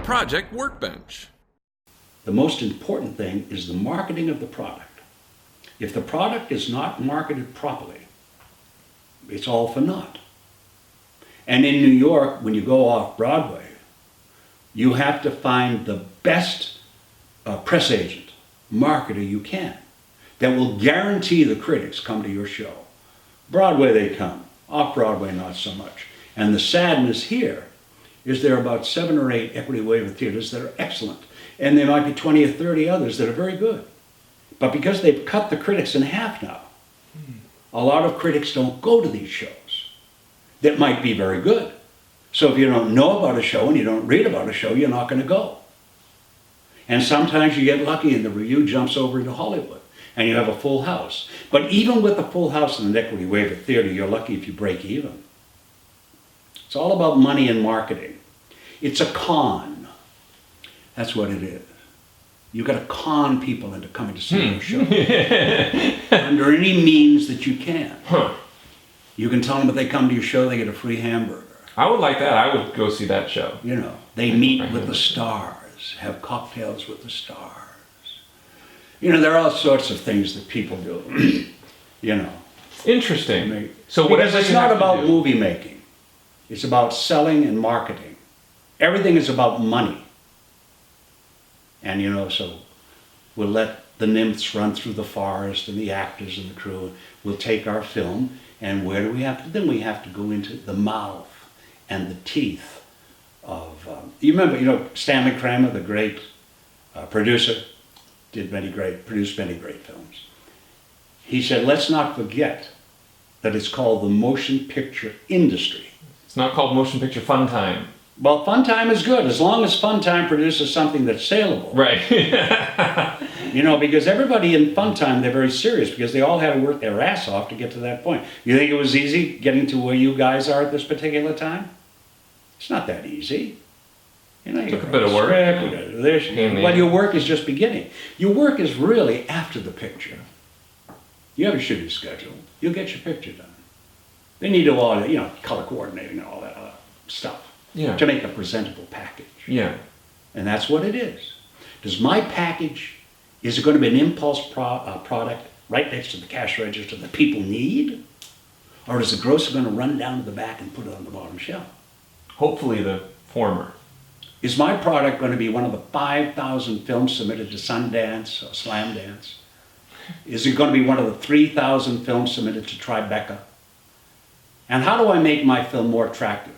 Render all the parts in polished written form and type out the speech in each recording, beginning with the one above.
Project Workbench. The most important thing is the marketing of the product. If the product is not marketed properly, it's all for naught. And in New York, when you go off Broadway, you have to find the best press agent, marketer you can, that will guarantee the critics come to your show. Broadway they come, off Broadway not so much. And the sadness here is there are about 7 or 8 equity waiver theaters that are excellent. And there might be 20 or 30 others that are very good. But because they've cut the critics in half now, a lot of critics don't go to these shows that might be very good. So if you don't know about a show and you don't read about a show, you're not going to go. And sometimes you get lucky and the review jumps over to Hollywood and you have a full house. But even with a full house in an equity waiver theater, you're lucky if you break even. It's all about money and marketing. It's a con. That's what it is. You've got to con people into coming to see your show. Under any means that you can. You can tell them if they come to your show, they get a free hamburger. I would like that. I would go see that show. You know, they meet with the stars, have cocktails with the stars. You know, there are all sorts of things that people do. You know. Interesting. So what because it's not about movie making. It's about selling and marketing. Everything is about money. And you know, so we'll let the nymphs run through the forest and the actors and the crew. We'll take our film and where do we have to? Then we have to go into the mouth and the teeth of, you remember, you know, Stanley Kramer, the great producer, produced many great films. He said, let's not forget that it's called the motion picture industry. It's not called Motion Picture Fun Time. Well, Fun Time is good, as long as Fun Time produces something that's saleable. Right. You know, because everybody in Fun Time, they're very serious because they all had to work their ass off to get to that point. You think it was easy getting to where you guys are at this particular time? It's not that easy. You know, you took a bit of work. Well, your work is just beginning. Your work is really after the picture. You have a shooting schedule. You'll get your picture done. They need to all, you know, color coordinating and all that other stuff. Yeah. To make a presentable package. Yeah. And that's what it is. Does my package, is it going to be an impulse product right next to the cash register that people need? Or is the grocer going to run down to the back and put it on the bottom shelf? Hopefully the former. Is my product going to be one of the 5,000 films submitted to Sundance or Slamdance? Is it going to be one of the 3,000 films submitted to Tribeca? And how do I make my film more attractive?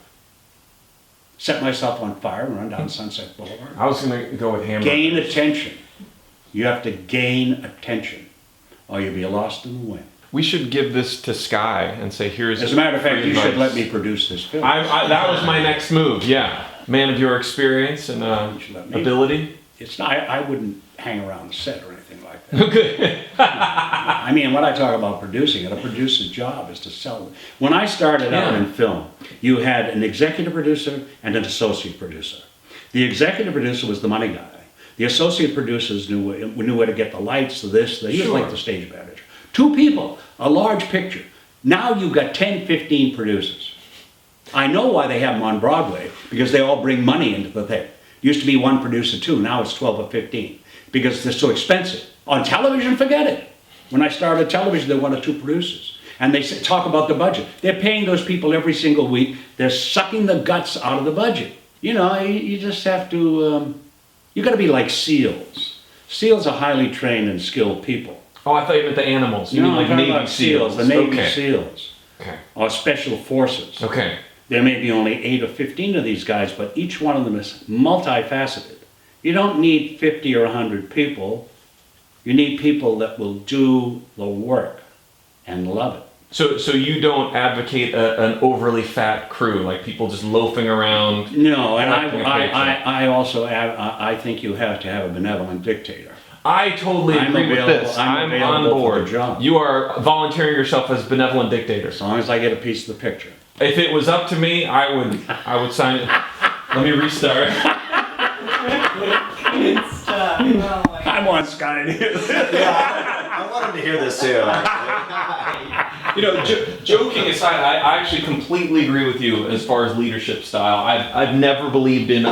Set myself on fire and run down Sunset Boulevard? I was going to go with hamburgers. Gain attention. You have to gain attention, or you'll be lost in the wind. We should give this to Sky and say, here's... As a matter of fact, you advice. should let me produce this film. That was my next move, yeah. Man of your experience and You should let me. ability. It's not, I wouldn't hang around the set or anything like that. Okay. I mean, when I talk about producing it, a producer's job is to sell it. When I started out in film, you had an executive producer and an associate producer. The executive producer was the money guy. The associate producers knew where to get the lights, the this, the... He was like the stage manager. 2 people, a large picture. Now you've got 10, 15 producers. I know why they have them on Broadway, because they all bring money into the thing. Used to be 1 producer, 2, now it's 12 or 15, because they're so expensive. On television, forget it. When I started television, there were 1 or 2 producers. And they talk about the budget. They're paying those people every single week. They're sucking the guts out of the budget. You know, you just have to, you got to be like SEALs. SEALs are highly trained and skilled people. Oh, I thought you meant the animals. You mean like Navy SEALs. The Navy SEALs. Okay. Or Special Forces. Okay. There may be only 8 or 15 of these guys, but each one of them is multifaceted. You don't need 50 or 100 people. You need people that will do the work and love it. So you don't advocate an overly fat crew, like people just loafing around? No, and I also I think you have to have a benevolent dictator. I totally agree with this. I'm on board. For the job. You are volunteering yourself as benevolent dictator. As long as I get a piece of the picture. If it was up to me, I would sign it. Let me restart. Good stuff. Oh my I want Sky to hear this. I wanted to hear this too. You know, joking aside, I actually completely agree with you as far as leadership style. I've never believed in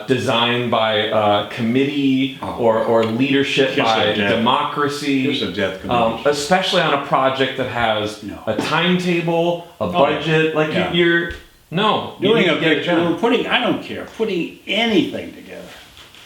design by committee or leadership Kiss of by death. democracy. Kiss of death committee. Especially on a project that has No. a timetable, a yeah. budget. Like Yeah. you're no, you Doing need a to get it picture, done. putting, I don't care, putting anything together.